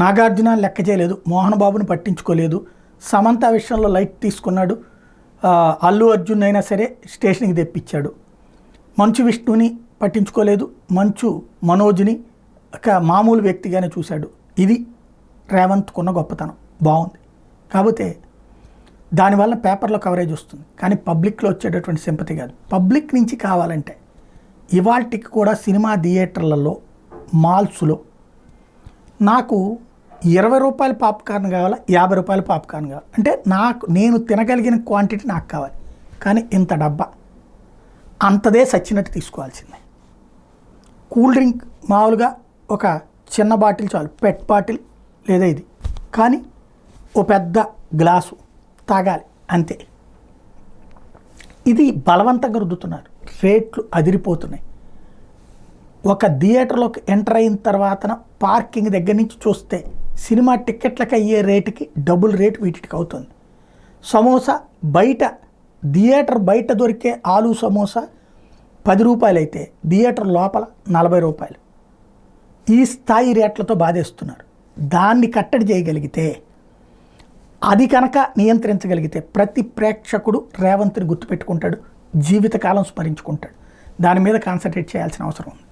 నాగార్జున లెక్క చేయలేదు, మోహన్ బాబుని పట్టించుకోలేదు, సమంత విషయంలో లైట్ తీసుకున్నాడు, అల్లు అర్జున్ అయినా సరే స్టేషన్కి తెప్పించాడు, మంచు విష్ణుని పట్టించుకోలేదు, మంచు మనోజ్ని ఒక మామూలు వ్యక్తిగానే చూశాడు. ఇది రేవంత్కున్న గొప్పతనం. బాగుంది. కాకపోతే దానివల్ల పేపర్లో కవరేజ్ వస్తుంది, కానీ పబ్లిక్లో వచ్చేటటువంటి సింపతి కాదు. పబ్లిక్ నుంచి కావాలంటే ఇవాల్టికి కూడా సినిమా థియేటర్లలో, మాల్స్లో నాకు 20 రూపాయల పాప్కార్న్ కావాలా, 50 రూపాయల పాప్కార్న్ కావాలి అంటే నేను తినగలిగిన క్వాంటిటీ నాకు కావాలి, కానీ ఇంత డబ్బా అంతదే సచ్చినట్టు తీసుకోవాల్సిందే. కూల్ డ్రింక్ మామూలుగా ఒక చిన్న బాటిల్ చాలు, పెట్ బాటిల్ లేదా ఇది, కానీ ఓ పెద్ద గ్లాసు తాగాలి అంతే. ఇది బలవంతంగా రుద్దుతున్నారు, రేట్లు అదిరిపోతున్నాయి. ఒక థియేటర్లోకి ఎంటర్ అయిన తర్వాత పార్కింగ్ దగ్గర నుంచి చూస్తే సినిమా టిక్కెట్లకు అయ్యే రేటుకి డబుల్ రేటు వీటికి అవుతుంది. సమోసా బయట, థియేటర్ బయట దొరికే ఆలు సమోసా 10 రూపాయలు అయితే థియేటర్ లోపల 40 రూపాయలు. ఈ స్థాయి రేట్లతో బాధేస్తున్నారు. దాన్ని కట్టడి చేయగలిగితే, అది కనుక నియంత్రించగలిగితే ప్రతి ప్రేక్షకుడు రేవంత్ని గుర్తుపెట్టుకుంటాడు, జీవితకాలం స్మరించుకుంటాడు. దాని మీద కాన్సన్ట్రేట్ చేయాల్సిన అవసరం ఉంది.